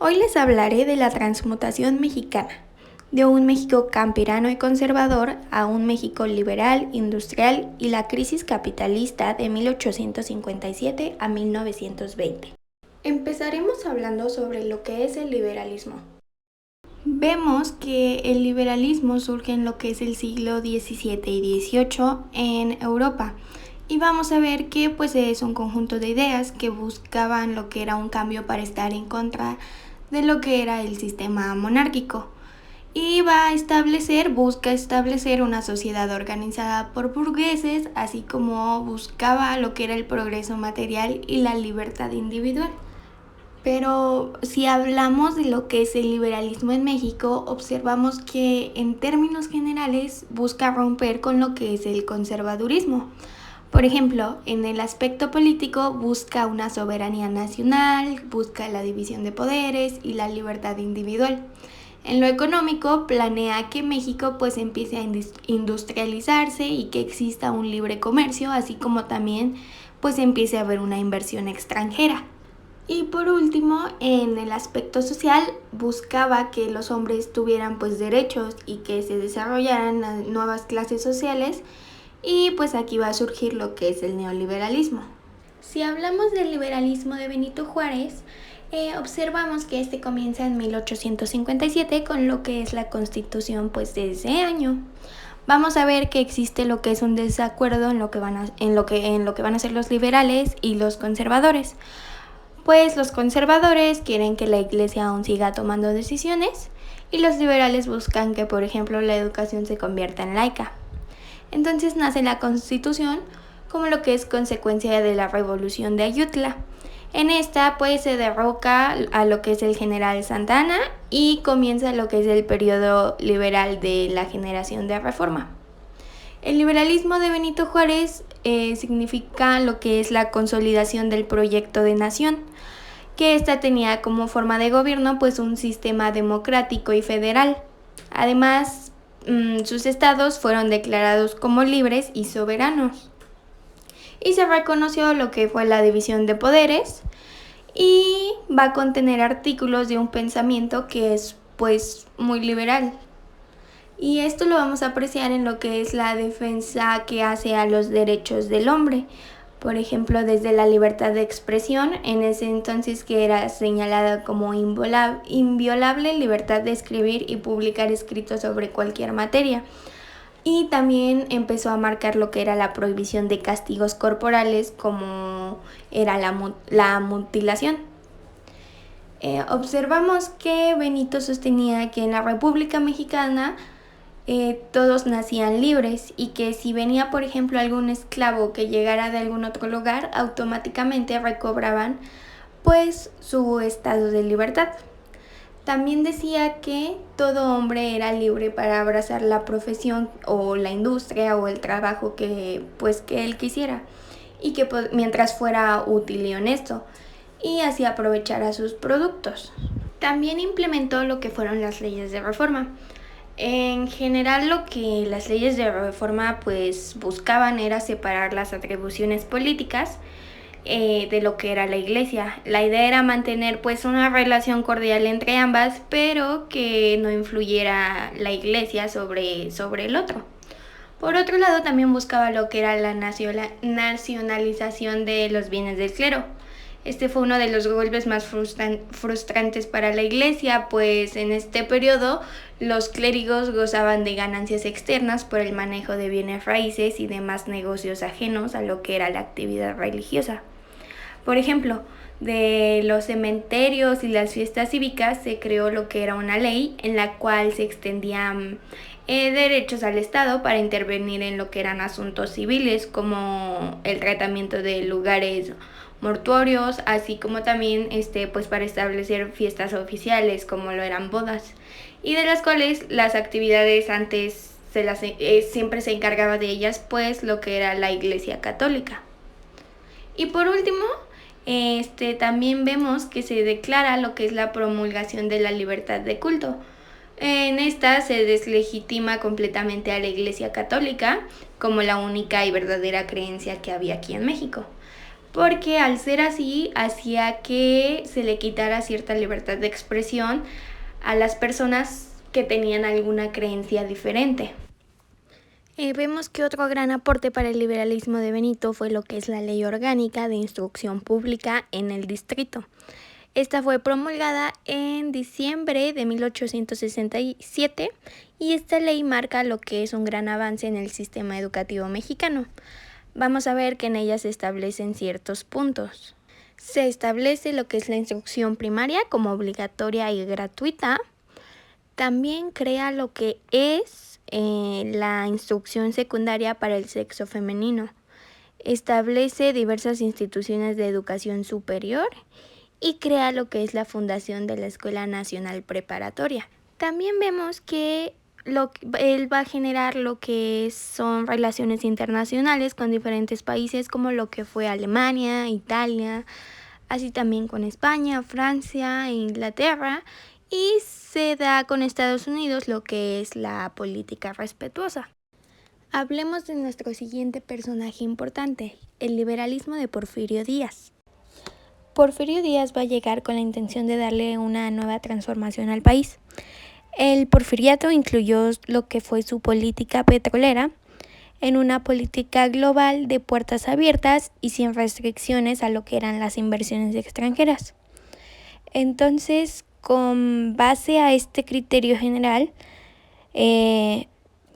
Hoy les hablaré de la transmutación mexicana, de un México campirano y conservador a un México liberal, industrial y la crisis capitalista de 1857 a 1920. Empezaremos hablando sobre lo que es el liberalismo. Vemos que el liberalismo surge en lo que es el siglo XVII y XVIII en Europa. Y vamos a ver que pues es un conjunto de ideas que buscaban lo que era un cambio para estar en contra de lo que era el sistema monárquico. Y busca establecer una sociedad organizada por burgueses, así como buscaba lo que era el progreso material y la libertad individual. Pero si hablamos de lo que es el liberalismo en México, observamos que en términos generales busca romper con lo que es el conservadurismo. Por ejemplo, en el aspecto político busca una soberanía nacional, busca la división de poderes y la libertad individual. En lo económico, planea que México pues empiece a industrializarse y que exista un libre comercio, así como también pues empiece a haber una inversión extranjera. Y por último, en el aspecto social, buscaba que los hombres tuvieran pues derechos y que se desarrollaran nuevas clases sociales. Y pues aquí va a surgir lo que es el neoliberalismo. Si hablamos del liberalismo de Benito Juárez, observamos que este comienza en 1857 con lo que es la Constitución pues de ese año. Vamos a ver que existe lo que es un desacuerdo en lo que van a ser los liberales y los conservadores. Pues los conservadores quieren que la iglesia aún siga tomando decisiones y los liberales buscan que, por ejemplo, la educación se convierta en laica. Entonces nace la Constitución como lo que es consecuencia de la Revolución de Ayutla. En esta pues se derroca a lo que es el general Santa Anna y comienza lo que es el periodo liberal de la generación de Reforma. El liberalismo de Benito Juárez significa lo que es la consolidación del proyecto de nación, que esta tenía como forma de gobierno pues un sistema democrático y federal. Además, sus estados fueron declarados como libres y soberanos. Y se reconoció lo que fue la división de poderes y va a contener artículos de un pensamiento que es pues muy liberal. Y esto lo vamos a apreciar en lo que es la defensa que hace a los derechos del hombre. Por ejemplo, desde la libertad de expresión, en ese entonces que era señalada como inviolable libertad de escribir y publicar escritos sobre cualquier materia. Y también empezó a marcar lo que era la prohibición de castigos corporales, como era la mutilación. Observamos que Benito sostenía que en la República Mexicana todos nacían libres y que si venía, por ejemplo, algún esclavo que llegara de algún otro lugar, automáticamente recobraban pues su estado de libertad. También decía que todo hombre era libre para abrazar la profesión o la industria o el trabajo que él quisiera y que mientras fuera útil y honesto y así aprovechara sus productos. También implementó lo que fueron las leyes de reforma. En general lo que las leyes de reforma pues buscaban era separar las atribuciones políticas de lo que era la iglesia. La idea era mantener pues una relación cordial entre ambas, pero que no influyera la iglesia sobre el otro. Por otro lado, también buscaba lo que era la nacionalización de los bienes del clero. Este fue uno de los golpes más frustrantes para la iglesia, pues en este periodo los clérigos gozaban de ganancias externas por el manejo de bienes raíces y demás negocios ajenos a lo que era la actividad religiosa. Por ejemplo, de los cementerios y las fiestas cívicas se creó lo que era una ley en la cual se extendían derechos al Estado para intervenir en lo que eran asuntos civiles, como el tratamiento de lugares mortuorios, así como también pues para establecer fiestas oficiales como lo eran bodas, y de las cuales las actividades antes siempre se encargaba de ellas pues lo que era la Iglesia Católica. Y por último, también vemos que se declara lo que es la promulgación de la libertad de culto. En esta se deslegitima completamente a la Iglesia Católica como la única y verdadera creencia que había aquí en México. porque al ser así hacía que se le quitara cierta libertad de expresión a las personas que tenían alguna creencia diferente. Vemos que otro gran aporte para el liberalismo de Benito fue lo que es la Ley Orgánica de Instrucción Pública en el distrito. Esta fue promulgada en diciembre de 1867 y esta ley marca lo que es un gran avance en el sistema educativo mexicano. Vamos a ver que en ella se establecen ciertos puntos. Se establece lo que es la instrucción primaria como obligatoria y gratuita. También crea lo que es la instrucción secundaria para el sexo femenino. Establece diversas instituciones de educación superior y crea lo que es la fundación de la Escuela Nacional Preparatoria. También vemos que él va a generar lo que son relaciones internacionales con diferentes países como lo que fue Alemania, Italia, así también con España, Francia e Inglaterra, y se da con Estados Unidos lo que es la política respetuosa. Hablemos de nuestro siguiente personaje importante, el liberalismo de Porfirio Díaz. Porfirio Díaz va a llegar con la intención de darle una nueva transformación al país. El porfiriato incluyó lo que fue su política petrolera en una política global de puertas abiertas y sin restricciones a lo que eran las inversiones extranjeras. Entonces, con base a este criterio general,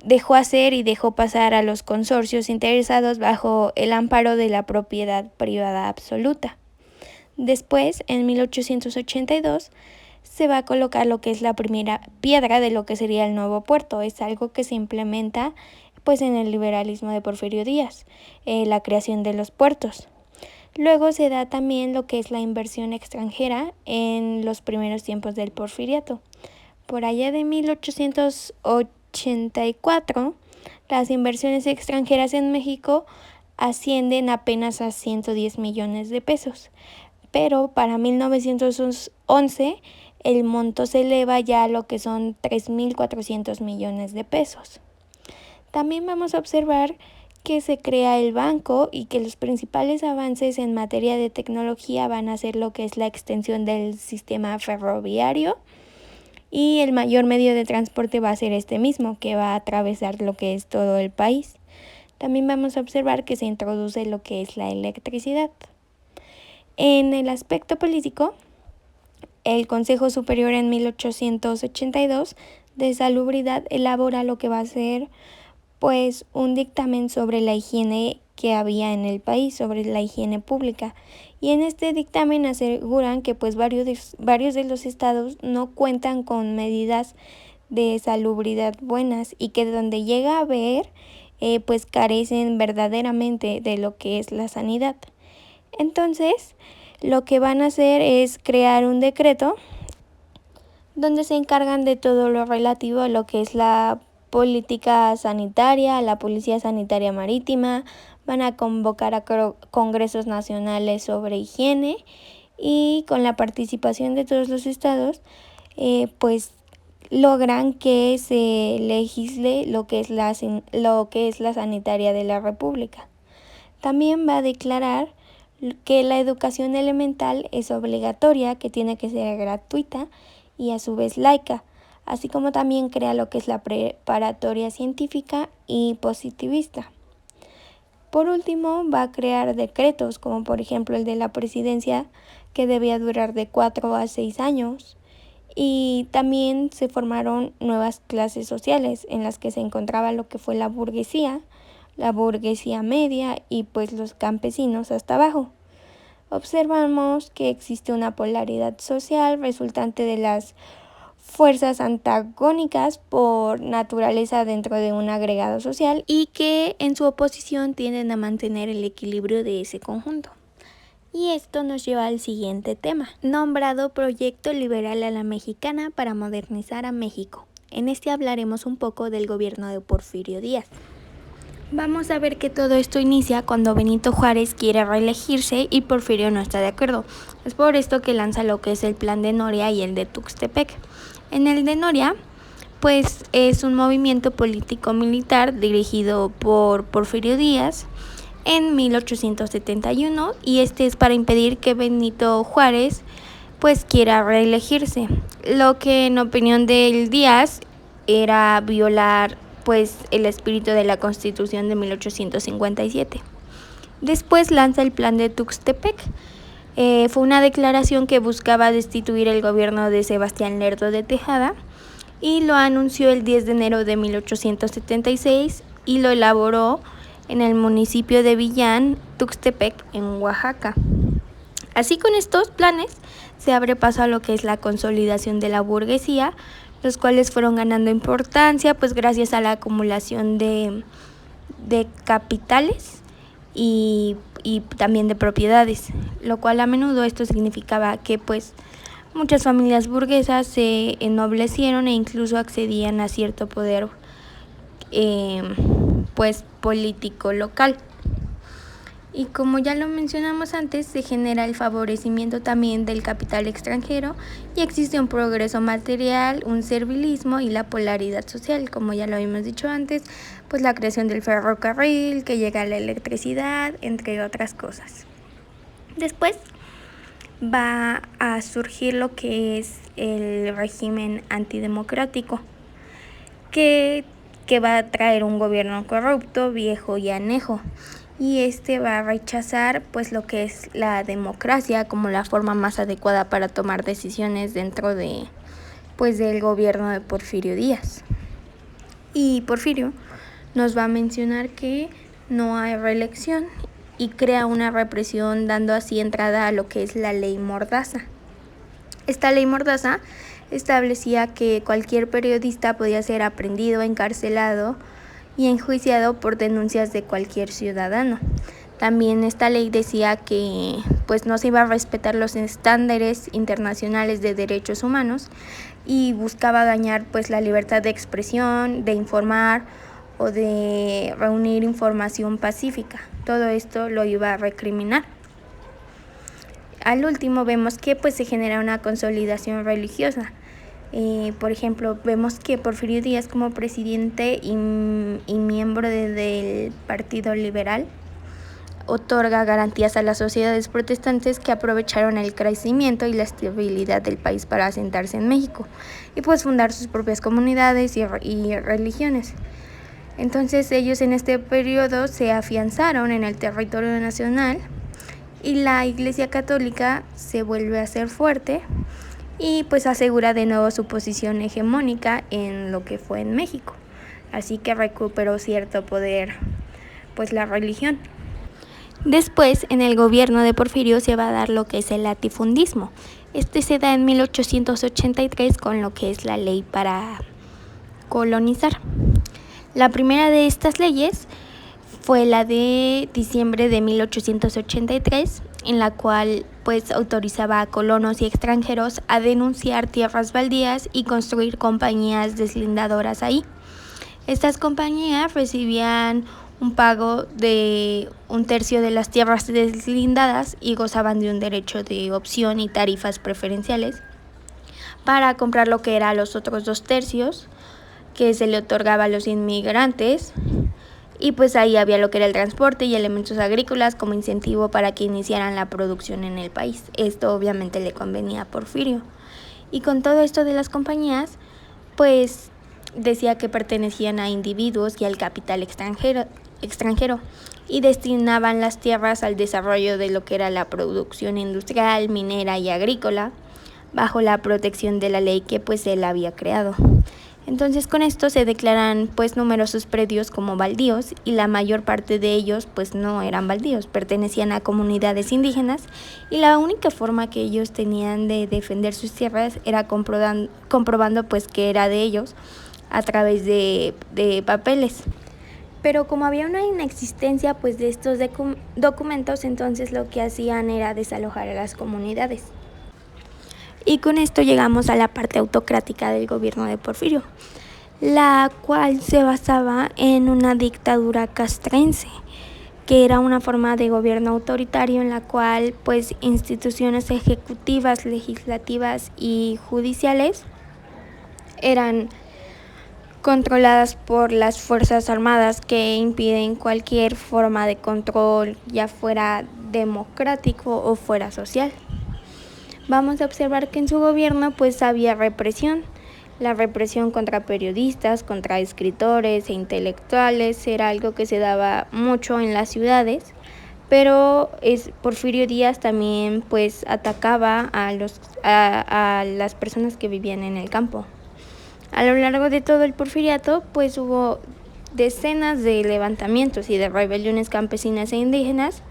dejó hacer y dejó pasar a los consorcios interesados bajo el amparo de la propiedad privada absoluta. Después, en 1882, se va a colocar lo que es la primera piedra de lo que sería el nuevo puerto. Es algo que se implementa pues en el liberalismo de Porfirio Díaz, la creación de los puertos. Luego se da también lo que es la inversión extranjera en los primeros tiempos del porfiriato. Por allá de 1884, las inversiones extranjeras en México ascienden apenas a 110 millones de pesos. Pero para 1911 el monto se eleva ya a lo que son 3.400 millones de pesos. También vamos a observar que se crea el banco y que los principales avances en materia de tecnología van a ser lo que es la extensión del sistema ferroviario, y el mayor medio de transporte va a ser este mismo, que va a atravesar lo que es todo el país. También vamos a observar que se introduce lo que es la electricidad. En el aspecto político, el Consejo Superior en 1882 de Salubridad elabora lo que va a ser pues un dictamen sobre la higiene que había en el país, sobre la higiene pública. Y en este dictamen aseguran que pues varios de los estados no cuentan con medidas de salubridad buenas y que donde llega a haber pues carecen verdaderamente de lo que es la sanidad. Entonces, lo que van a hacer es crear un decreto donde se encargan de todo lo relativo a lo que es la política sanitaria, la Policía Sanitaria Marítima. Van a convocar a congresos nacionales sobre higiene y con la participación de todos los estados, pues logran que se legisle lo que es la sanitaria de la República. También va a declarar que la educación elemental es obligatoria, que tiene que ser gratuita y a su vez laica, así como también crea lo que es la preparatoria científica y positivista. Por último, va a crear decretos, como por ejemplo el de la presidencia, que debía durar de 4 a 6 años, y también se formaron nuevas clases sociales en las que se encontraba lo que fue la burguesía media y pues los campesinos hasta abajo. Observamos que existe una polaridad social resultante de las fuerzas antagónicas por naturaleza dentro de un agregado social y que en su oposición tienden a mantener el equilibrio de ese conjunto. Y esto nos lleva al siguiente tema, nombrado Proyecto Liberal a la Mexicana para modernizar a México. En este hablaremos un poco del gobierno de Porfirio Díaz. Vamos a ver que todo esto inicia cuando Benito Juárez quiere reelegirse y Porfirio no está de acuerdo. Es por esto que lanza lo que es el Plan de Noria y el de Tuxtepec. En el de Noria, pues es un movimiento político-militar dirigido por Porfirio Díaz, en 1871, y este es para impedir que Benito Juárez pues quiera reelegirse, lo que en opinión del Díaz era violar pues el espíritu de la Constitución de 1857. Después lanza el plan de Tuxtepec. Fue una declaración que buscaba destituir el gobierno de Sebastián Lerdo de Tejada, y lo anunció el 10 de enero de 1876 y lo elaboró en el municipio de Villán, Tuxtepec, en Oaxaca. Así, con estos planes se abre paso a lo que es la consolidación de la burguesía, los cuales fueron ganando importancia pues gracias a la acumulación de capitales y también de propiedades, lo cual a menudo esto significaba que pues muchas familias burguesas se ennoblecieron e incluso accedían a cierto poder pues político local. Y como ya lo mencionamos antes, se genera el favorecimiento también del capital extranjero y existe un progreso material, un servilismo y la polaridad social, como ya lo habíamos dicho antes, pues la creación del ferrocarril, que llega la electricidad, entre otras cosas. Después va a surgir lo que es el régimen antidemocrático, que va a traer un gobierno corrupto, viejo y anejo. Y este va a rechazar pues lo que es la democracia como la forma más adecuada para tomar decisiones dentro de pues del gobierno de Porfirio Díaz. Y Porfirio nos va a mencionar que no hay reelección y crea una represión, dando así entrada a lo que es la ley Mordaza. Esta ley Mordaza establecía que cualquier periodista podía ser aprehendido, encarcelado y enjuiciado por denuncias de cualquier ciudadano. También esta ley decía que pues no se iba a respetar los estándares internacionales de derechos humanos y buscaba dañar pues la libertad de expresión, de informar o de reunir información pacífica. Todo esto lo iba a recriminar. Al último vemos que pues se genera una consolidación religiosa. Por ejemplo, vemos que Porfirio Díaz, como presidente y miembro del Partido Liberal, otorga garantías a las sociedades protestantes que aprovecharon el crecimiento y la estabilidad del país para asentarse en México y pues fundar sus propias comunidades y religiones. Entonces ellos en este periodo se afianzaron en el territorio nacional y la Iglesia Católica se vuelve a hacer fuerte y pues asegura de nuevo su posición hegemónica en lo que fue en México. Así que recuperó cierto poder pues la religión. Después, en el gobierno de Porfirio se va a dar lo que es el latifundismo. Este se da en 1883 con lo que es la ley para colonizar. La primera de estas leyes fue la de diciembre de 1883, en la cual pues autorizaba a colonos y extranjeros a denunciar tierras baldías y construir compañías deslindadoras ahí. Estas compañías recibían un pago de 1/3 de las tierras deslindadas y gozaban de un derecho de opción y tarifas preferenciales para comprar lo que era los otros 2/3 que se le otorgaba a los inmigrantes. Y pues ahí había lo que era el transporte y elementos agrícolas como incentivo para que iniciaran la producción en el país. Esto obviamente le convenía a Porfirio. Y con todo esto de las compañías, pues decía que pertenecían a individuos y al capital extranjero y destinaban las tierras al desarrollo de lo que era la producción industrial, minera y agrícola, bajo la protección de la ley que pues él había creado. Entonces con esto se declaran pues numerosos predios como baldíos y la mayor parte de ellos pues no eran baldíos, pertenecían a comunidades indígenas y la única forma que ellos tenían de defender sus tierras era comprobando pues que era de ellos a través de papeles. Pero como había una inexistencia pues de estos documentos, entonces lo que hacían era desalojar a las comunidades. Y con esto llegamos a la parte autocrática del gobierno de Porfirio, la cual se basaba en una dictadura castrense, que era una forma de gobierno autoritario en la cual pues instituciones ejecutivas, legislativas y judiciales eran controladas por las Fuerzas Armadas que impiden cualquier forma de control, ya fuera democrático o fuera social. Vamos a observar que en su gobierno pues había represión. La represión contra periodistas, contra escritores e intelectuales era algo que se daba mucho en las ciudades, pero Porfirio Díaz también pues atacaba a las personas que vivían en el campo. A lo largo de todo el porfiriato pues hubo decenas de levantamientos y de rebeliones campesinas e indígenas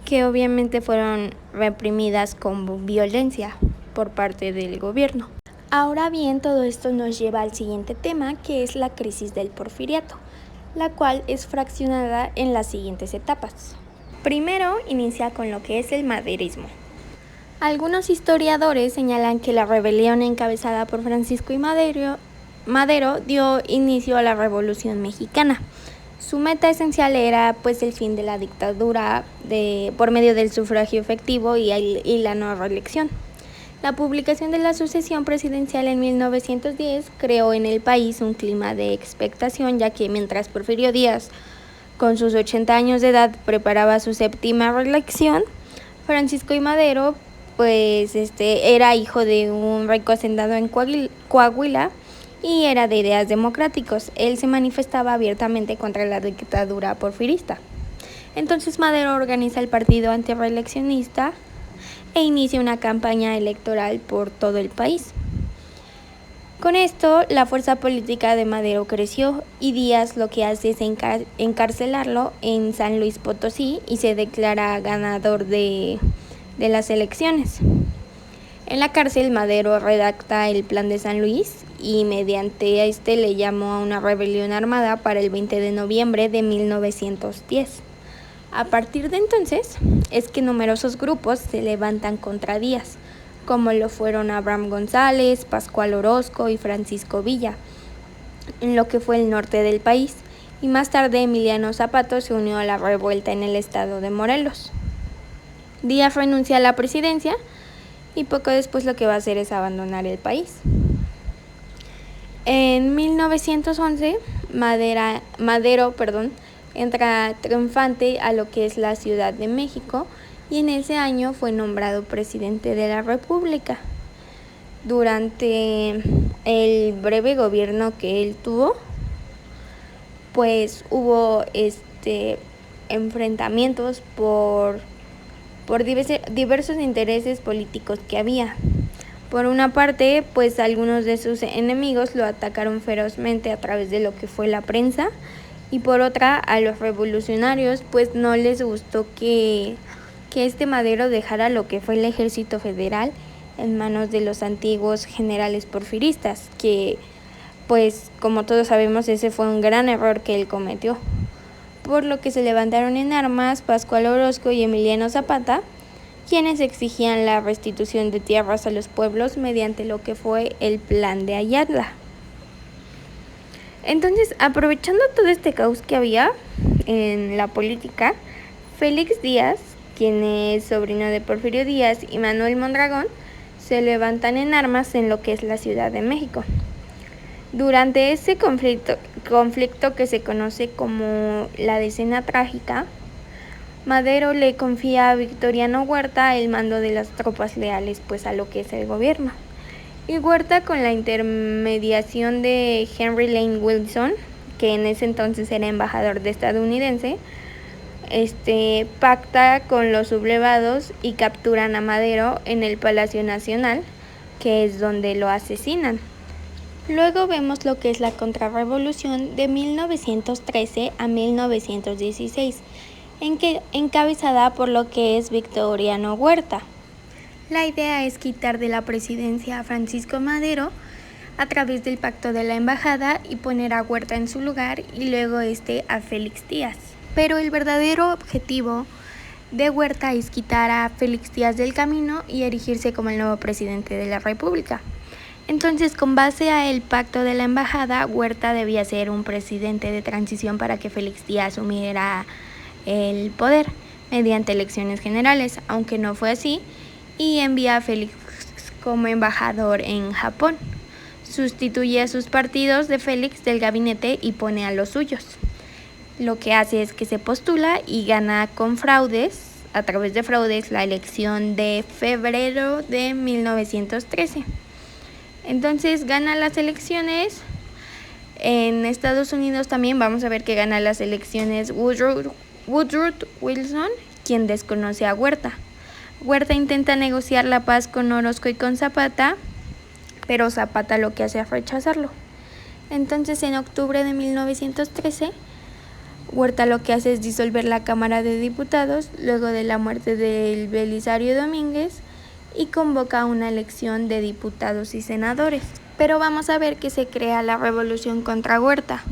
que obviamente fueron reprimidas con violencia por parte del gobierno. Ahora bien, todo esto nos lleva al siguiente tema, que es la crisis del porfiriato, la cual es fraccionada en las siguientes etapas. Primero, inicia con lo que es el maderismo. Algunos historiadores señalan que la rebelión encabezada por Francisco I. Madero dio inicio a la Revolución Mexicana. Su meta esencial era pues el fin de la dictadura por medio del sufragio efectivo y la no reelección. La publicación de la sucesión presidencial en 1910 creó en el país un clima de expectación, ya que mientras Porfirio Díaz, con sus 80 años de edad, preparaba su séptima reelección, Francisco I. Madero pues era hijo de un rico hacendado en Coahuila y era de ideas democráticos. Él se manifestaba abiertamente contra la dictadura porfirista. Entonces Madero organiza el partido antirreeleccionista e inicia una campaña electoral por todo el país. Con esto, la fuerza política de Madero creció y Díaz lo que hace es encarcelarlo en San Luis Potosí y se declara ganador de las elecciones. En la cárcel, Madero redacta el Plan de San Luis y mediante le llamó a una rebelión armada para el 20 de noviembre de 1910. A partir de entonces es que numerosos grupos se levantan contra Díaz, como lo fueron Abraham González, Pascual Orozco y Francisco Villa, en lo que fue el norte del país, y más tarde Emiliano Zapata se unió a la revuelta en el estado de Morelos. Díaz renuncia a la presidencia y poco después lo que va a hacer es abandonar el país. En 1911, Madero entra triunfante a lo que es la Ciudad de México y en ese año fue nombrado presidente de la República. Durante el breve gobierno que él tuvo, pues hubo enfrentamientos por diversos intereses políticos que había. Por una parte, pues algunos de sus enemigos lo atacaron ferozmente a través de lo que fue la prensa, y por otra, a los revolucionarios pues no les gustó que Madero dejara lo que fue el ejército federal en manos de los antiguos generales porfiristas, que pues como todos sabemos ese fue un gran error que él cometió, por lo que se levantaron en armas Pascual Orozco y Emiliano Zapata, quienes exigían la restitución de tierras a los pueblos mediante lo que fue el Plan de Ayala. Entonces, aprovechando todo este caos que había en la política, Félix Díaz, quien es sobrino de Porfirio Díaz, y Manuel Mondragón, se levantan en armas en lo que es la Ciudad de México. Durante ese conflicto que se conoce como la Decena Trágica, Madero le confía a Victoriano Huerta el mando de las tropas leales pues a lo que es el gobierno. Y Huerta, con la intermediación de Henry Lane Wilson, que en ese entonces era embajador estadounidense, pacta con los sublevados y capturan a Madero en el Palacio Nacional, que es donde lo asesinan. Luego vemos lo que es la contrarrevolución de 1913 a 1916, encabezada por lo que es Victoriano Huerta. La idea es quitar de la presidencia a Francisco Madero a través del pacto de la embajada y poner a Huerta en su lugar y luego a Félix Díaz. Pero el verdadero objetivo de Huerta es quitar a Félix Díaz del camino y erigirse como el nuevo presidente de la República. Entonces, con base a el pacto de la embajada, Huerta debía ser un presidente de transición para que Félix Díaz asumiera el poder mediante elecciones generales, aunque no fue así, y envía a Félix como embajador en Japón. sustituye a sus partidos de Félix del gabinete y pone a los suyos. Lo que hace es que se postula y gana con fraudes, a través de fraudes, la elección de febrero de 1913. Entonces gana las elecciones. En Estados Unidos también vamos a ver que gana las elecciones Woodrow Wilson, quien desconoce a Huerta. Huerta intenta negociar la paz con Orozco y con Zapata, pero Zapata lo que hace es rechazarlo. Entonces, en octubre de 1913, Huerta lo que hace es disolver la Cámara de Diputados luego de la muerte del Belisario Domínguez y convoca una elección de diputados y senadores. Pero vamos a ver que se crea la revolución contra Huerta.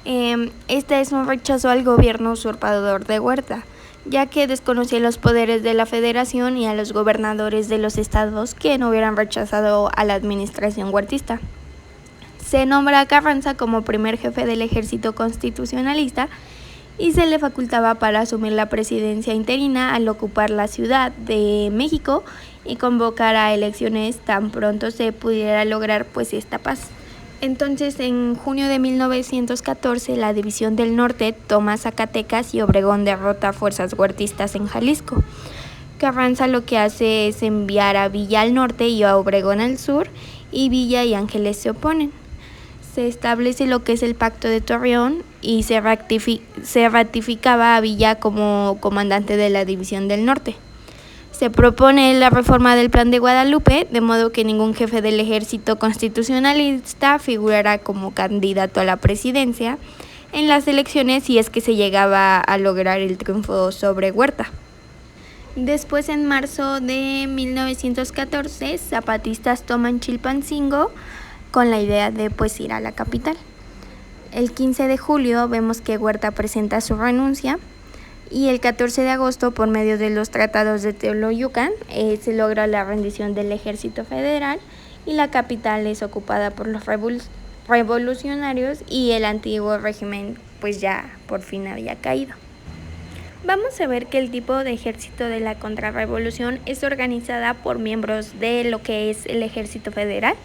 Este es un rechazo al gobierno usurpador de Huerta, ya que desconocía los poderes de la federación y a los gobernadores de los estados que no hubieran rechazado a la administración huertista. Se nombra a Carranza como primer jefe del ejército constitucionalista y se le facultaba para asumir la presidencia interina al ocupar la Ciudad de México y convocar a elecciones tan pronto se pudiera lograr pues esta paz. Entonces, en junio de 1914, la División del Norte toma Zacatecas y Obregón derrota a fuerzas huertistas en Jalisco. Carranza lo que hace es enviar a Villa al norte y a Obregón al sur, y Villa y Ángeles se oponen. Se establece lo que es el Pacto de Torreón y se ratificaba a Villa como comandante de la División del Norte. Se propone la reforma del Plan de Guadalupe, de modo que ningún jefe del ejército constitucionalista figurará como candidato a la presidencia en las elecciones si es que se llegaba a lograr el triunfo sobre Huerta. Después, en marzo de 1914, zapatistas toman Chilpancingo con la idea de pues ir a la capital. El 15 de julio vemos que Huerta presenta su renuncia. Y el 14 de agosto, por medio de los tratados de Teoloyucan, se logra la rendición del ejército federal y la capital es ocupada por los revolucionarios y el antiguo régimen pues ya por fin había caído. Vamos a ver que el tipo de ejército de la contrarrevolución es organizada por miembros de lo que es el ejército federal,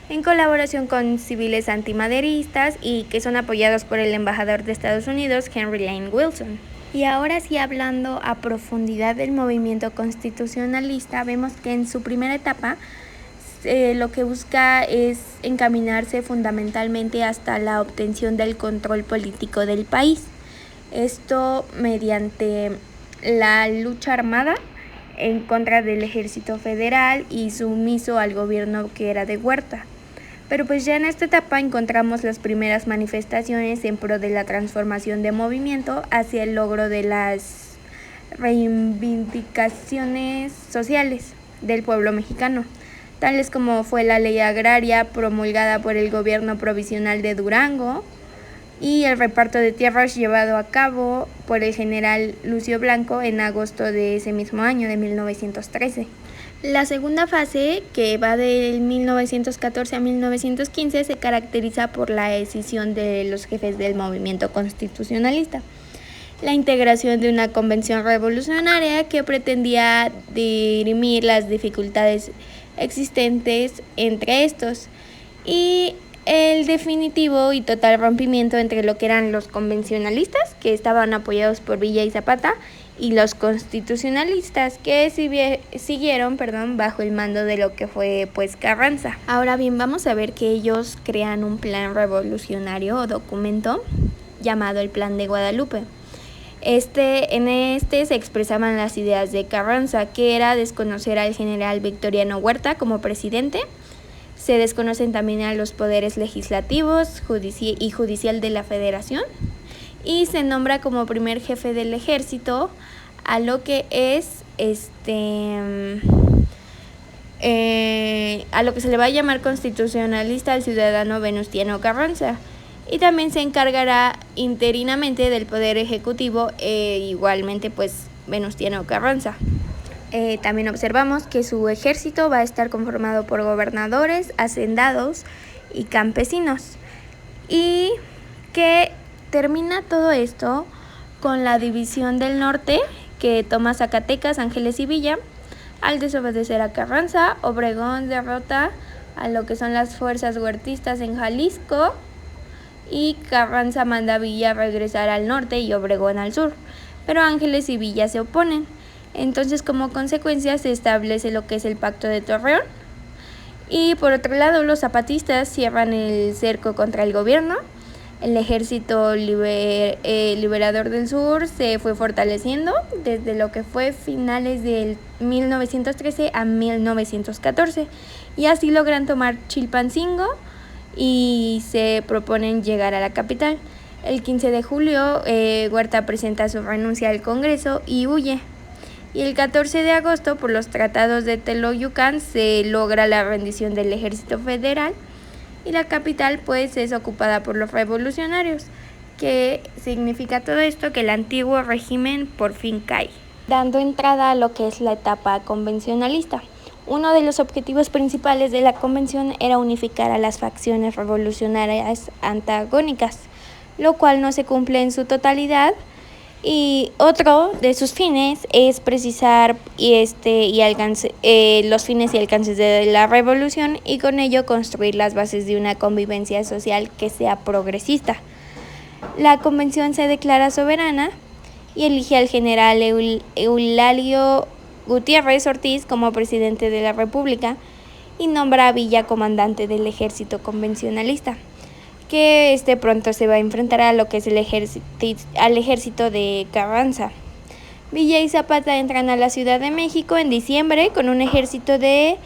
en colaboración con civiles antimaderistas y que son apoyados por el embajador de Estados Unidos, Henry Lane Wilson. Y ahora sí, hablando a profundidad del movimiento constitucionalista, vemos que en su primera etapa lo que busca es encaminarse fundamentalmente hasta la obtención del control político del país. Esto mediante la lucha armada en contra del ejército federal y sumiso al gobierno que era de Huerta. Pero pues ya en esta etapa encontramos las primeras manifestaciones en pro de la transformación de movimiento hacia el logro de las reivindicaciones sociales del pueblo mexicano, tales como fue la ley agraria promulgada por el gobierno provisional de Durango y el reparto de tierras llevado a cabo por el general Lucio Blanco en agosto de ese mismo año, de 1913. La segunda fase, que va del 1914 a 1915, se caracteriza por la decisión de los jefes del movimiento constitucionalista, la integración de una convención revolucionaria que pretendía dirimir las dificultades existentes entre estos y el definitivo y total rompimiento entre lo que eran los convencionalistas, que estaban apoyados por Villa y Zapata, y los constitucionalistas, que siguieron bajo el mando de lo que fue pues Carranza. Ahora bien, vamos a ver que ellos crean un plan revolucionario o documento llamado el Plan de Guadalupe. En este se expresaban las ideas de Carranza, que era desconocer al general Victoriano Huerta como presidente. Se desconocen también a los poderes legislativos y judicial de la Federación. Y se nombra como primer jefe del ejército a lo que es a lo que se le va a llamar constitucionalista al ciudadano Venustiano Carranza. Y también se encargará interinamente del poder ejecutivo, igualmente pues Venustiano Carranza. También observamos que su ejército va a estar conformado por gobernadores, hacendados y campesinos. Y que termina todo esto con la División del Norte, que toma Zacatecas, Ángeles y Villa. Al desobedecer a Carranza, Obregón derrota a lo que son las fuerzas huertistas en Jalisco, y Carranza manda a Villa regresar al norte y Obregón al sur, pero Ángeles y Villa se oponen. Entonces, como consecuencia, se establece lo que es el Pacto de Torreón. Y por otro lado, los zapatistas cierran el cerco contra el gobierno. El ejército liberador del sur se fue fortaleciendo desde lo que fue finales del 1913 a 1914, y así logran tomar Chilpancingo y se proponen llegar a la capital. El 15 de julio, Huerta presenta su renuncia al Congreso y huye. Y el 14 de agosto, por los tratados de Teloyucan, se logra la rendición del ejército federal y la capital pues es ocupada por los revolucionarios. ¿Qué significa todo esto? Que el antiguo régimen por fin cae, dando entrada a lo que es la etapa convencionalista. Uno de los objetivos principales de la convención era unificar a las facciones revolucionarias antagónicas, lo cual no se cumple en su totalidad. Y otro de sus fines es precisar los fines y alcances de la revolución, y con ello construir las bases de una convivencia social que sea progresista. La convención se declara soberana y elige al general Eulalio Gutiérrez Ortiz como presidente de la República y nombra a Villa comandante del ejército convencionalista, que pronto se va a enfrentar a lo que es al ejército de Carranza. Villa y Zapata entran a la Ciudad de México en diciembre con un ejército de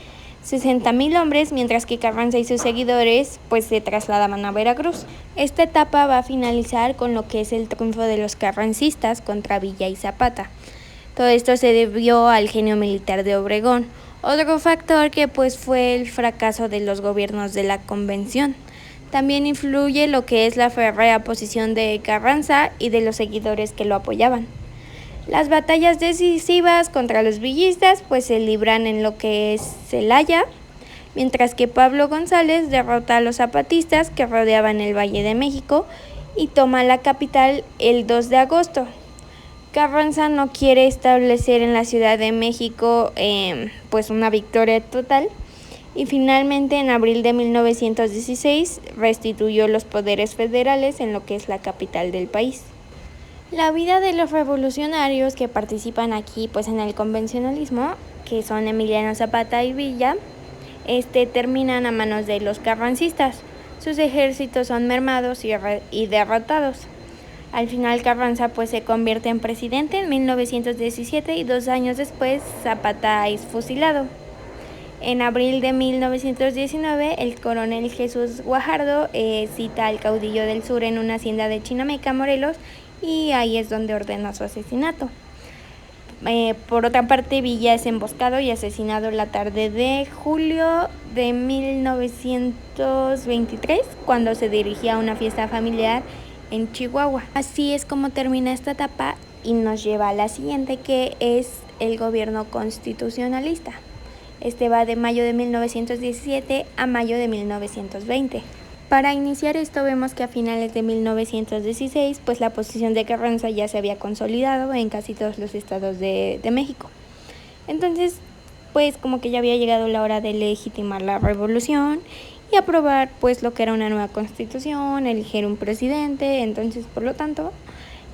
60,000 hombres, mientras que Carranza y sus seguidores pues se trasladaban a Veracruz. Esta etapa va a finalizar con lo que es el triunfo de los carrancistas contra Villa y Zapata. Todo esto se debió al genio militar de Obregón. Otro factor que pues fue el fracaso de los gobiernos de la convención. También influye lo que es la férrea posición de Carranza y de los seguidores que lo apoyaban. Las batallas decisivas contra los villistas pues se libran en lo que es Celaya, mientras que Pablo González derrota a los zapatistas que rodeaban el Valle de México y toma la capital el 2 de agosto. Carranza no quiere establecer en la Ciudad de México pues una victoria total, y finalmente en abril de 1916 restituyó los poderes federales en lo que es la capital del país. La vida de los revolucionarios que participan aquí pues en el convencionalismo, que son Emiliano Zapata y Villa, terminan a manos de los carrancistas. Sus ejércitos son mermados y derrotados. Al final Carranza pues se convierte en presidente en 1917 y 2 años después Zapata es fusilado. En abril de 1919, el coronel Jesús Guajardo cita al caudillo del sur en una hacienda de Chinameca, Morelos, y ahí es donde ordena su asesinato. Por otra parte, Villa es emboscado y asesinado la tarde de julio de 1923, cuando se dirigía a una fiesta familiar en Chihuahua. Así es como termina esta etapa y nos lleva a la siguiente, que es el gobierno constitucionalista. Va de mayo de 1917 a mayo de 1920. Para iniciar esto vemos que a finales de 1916 pues la posición de Carranza ya se había consolidado en casi todos los estados de México. Entonces pues como que ya había llegado la hora de legitimar la revolución y aprobar pues lo que era una nueva constitución, elegir un presidente. Entonces por lo tanto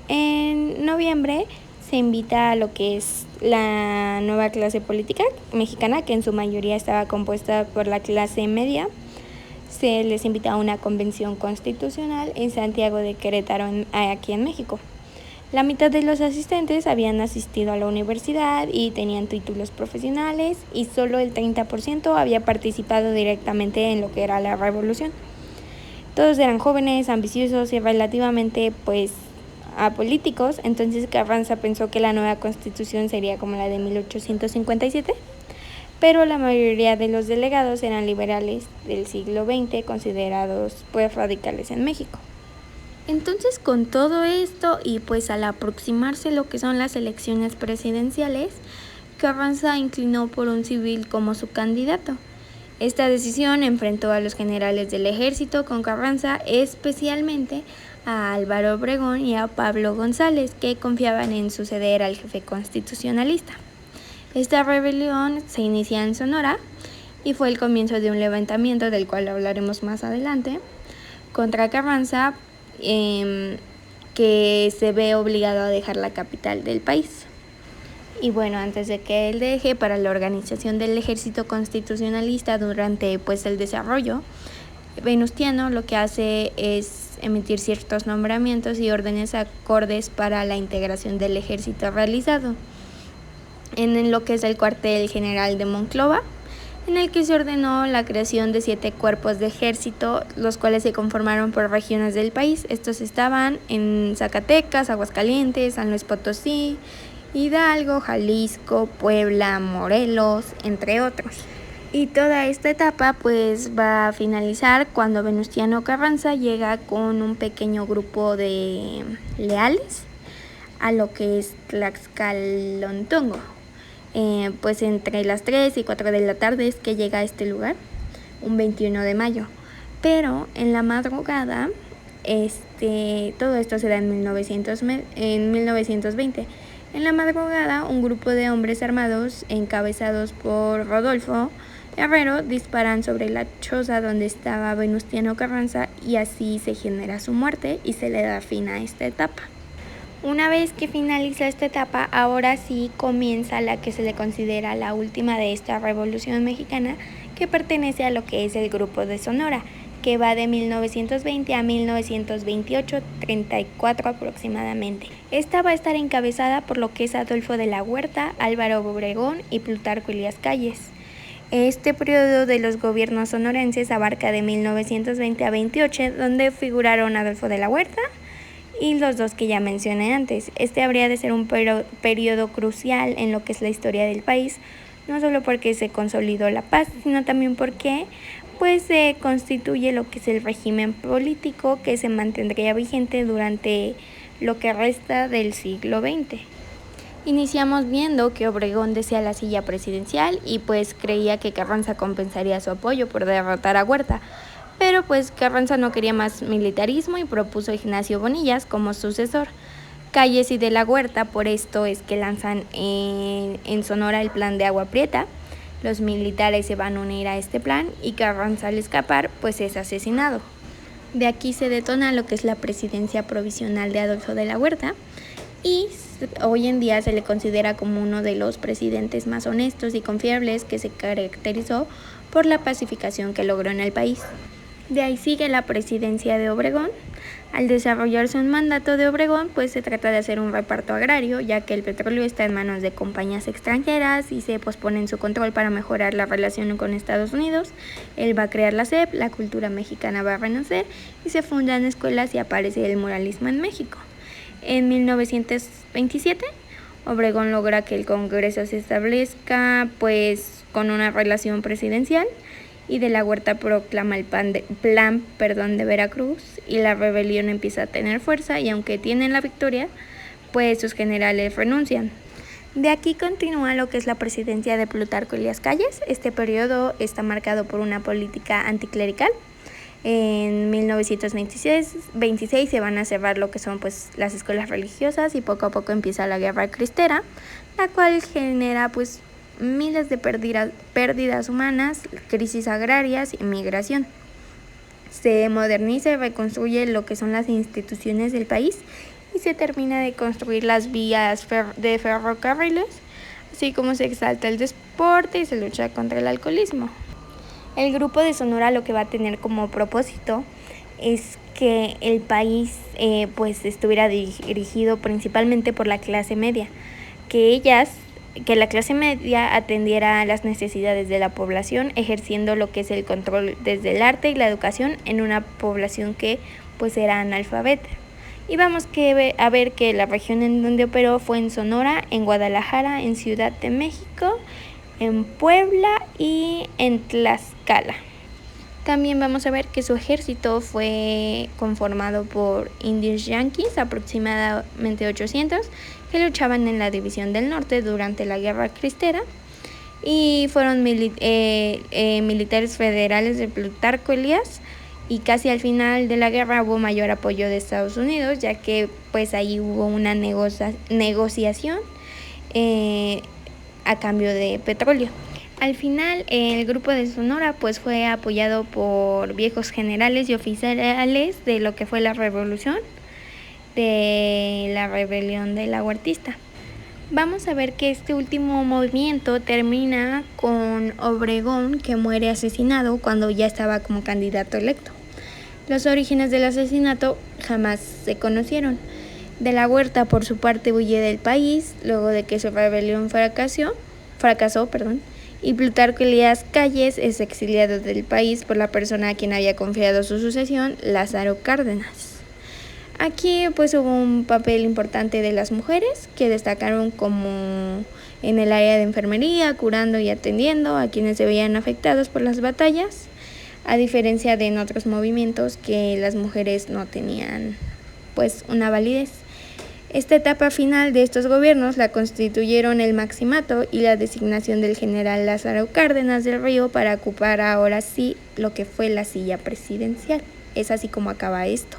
en noviembre se invita a lo que es la nueva clase política mexicana, que en su mayoría estaba compuesta por la clase media. Se les invita a una convención constitucional en Santiago de Querétaro, aquí en México. La mitad de los asistentes habían asistido a la universidad y tenían títulos profesionales, y solo el 30% había participado directamente en lo que era la revolución. Todos eran jóvenes, ambiciosos y relativamente pues apolíticos. Entonces Carranza pensó que la nueva constitución sería como la de 1857, pero la mayoría de los delegados eran liberales del siglo XX, considerados pues radicales en México. Entonces con todo esto y pues al aproximarse lo que son las elecciones presidenciales, Carranza inclinó por un civil como su candidato. Esta decisión enfrentó a los generales del ejército con Carranza, especialmente a Álvaro Obregón y a Pablo González, que confiaban en suceder al jefe constitucionalista. Esta rebelión se inicia en Sonora y fue el comienzo de un levantamiento del cual hablaremos más adelante contra Carranza, que se ve obligado a dejar la capital del país. Y bueno, antes de que él deje, para la organización del ejército constitucionalista durante el desarrollo, Venustiano lo que hace es emitir ciertos nombramientos y órdenes acordes para la integración del ejército realizado en lo que es el cuartel general de Monclova, en el que se ordenó la creación de 7 cuerpos de ejército, los cuales se conformaron por regiones del país. Estos estaban en Zacatecas, Aguascalientes, San Luis Potosí, Hidalgo, Jalisco, Puebla, Morelos, entre otros. Y toda esta etapa va a finalizar cuando Venustiano Carranza llega con un pequeño grupo de leales a lo que es Tlaxcalontongo. Entre las 3 y 4 de la tarde es que llega a este lugar, un 21 de mayo. Pero en la madrugada, todo esto se da en 1920. En la madrugada, un grupo de hombres armados, encabezados por Rodolfo Herrero, disparan sobre la choza donde estaba Venustiano Carranza y así se genera su muerte y se le da fin a esta etapa. Una vez que finaliza esta etapa, ahora sí comienza la que se le considera la última de esta Revolución Mexicana, que pertenece a lo que es el Grupo de Sonora, que va de 1920 a 1928, 34 aproximadamente. Esta va a estar encabezada por lo que es Adolfo de la Huerta, Álvaro Obregón y Plutarco Elías Calles. Este periodo de los gobiernos sonorenses abarca de 1920 a 28, donde figuraron Adolfo de la Huerta y los dos que ya mencioné antes. Este habría de ser un periodo crucial en lo que es la historia del país, no solo porque se consolidó la paz, sino también porque se constituye lo que es el régimen político que se mantendría vigente durante lo que resta del siglo XX. Iniciamos viendo que Obregón desea la silla presidencial y creía que Carranza compensaría su apoyo por derrotar a Huerta. Pero Carranza no quería más militarismo y propuso a Ignacio Bonillas como sucesor. Calles y de la Huerta, por esto es que lanzan en Sonora el plan de Agua Prieta. Los militares se van a unir a este plan y Carranza, al escapar, es asesinado. De aquí se detona lo que es la presidencia provisional de Adolfo de la Huerta y hoy en día se le considera como uno de los presidentes más honestos y confiables, que se caracterizó por la pacificación que logró en el país. De ahí sigue la presidencia de Obregón. Al desarrollarse un mandato de Obregón, se trata de hacer un reparto agrario, ya que el petróleo está en manos de compañías extranjeras y se posponen su control para mejorar la relación con Estados Unidos. Él va a crear la SEP, la cultura mexicana va a renacer y se fundan escuelas y aparece el muralismo en México. En 1927, Obregón logra que el Congreso se establezca con una relación presidencial, y de la Huerta proclama el plan de Veracruz y la rebelión empieza a tener fuerza, y aunque tienen la victoria, sus generales renuncian. De aquí continúa lo que es la presidencia de Plutarco Elías Calles. Este periodo está marcado por una política anticlerical. En 1926 se van a cerrar lo que son las escuelas religiosas y poco a poco empieza la guerra cristera, la cual genera miles de pérdidas humanas, crisis agrarias y migración. Se moderniza y reconstruye lo que son las instituciones del país y se termina de construir las vías de ferrocarriles, así como se exalta el deporte y se lucha contra el alcoholismo. El Grupo de Sonora lo que va a tener como propósito es que el país estuviera dirigido principalmente por la clase media, que la clase media atendiera a las necesidades de la población, ejerciendo lo que es el control desde el arte y la educación en una población que era analfabeta. Y vamos a ver que la región en donde operó fue en Sonora, en Guadalajara, en Ciudad de México, en Puebla y en Tlaxcala. También vamos a ver que su ejército fue conformado por indios yanquis, aproximadamente 800, que luchaban en la División del Norte durante la Guerra Cristera, y fueron militares federales de Plutarco Elías, y casi al final de la guerra hubo mayor apoyo de Estados Unidos, ya que ahí hubo una negociación a cambio de petróleo. Al final, el grupo de Sonora pues fue apoyado por viejos generales y oficiales de lo que fue la revolución, de la rebelión de la Huertista. Vamos a ver que este último movimiento termina con Obregón, que muere asesinado cuando ya estaba como candidato electo. Los orígenes del asesinato jamás se conocieron. De la Huerta, por su parte, huye del país luego de que su rebelión fracasó, y Plutarco Elías Calles es exiliado del país por la persona a quien había confiado su sucesión, Lázaro Cárdenas. Aquí pues hubo un papel importante de las mujeres que destacaron como en el área de enfermería, curando y atendiendo a quienes se veían afectados por las batallas, a diferencia de en otros movimientos que las mujeres no tenían pues una validez. Esta etapa final de estos gobiernos la constituyeron el Maximato y la designación del general Lázaro Cárdenas del Río para ocupar ahora sí lo que fue la silla presidencial. Es así como acaba esto.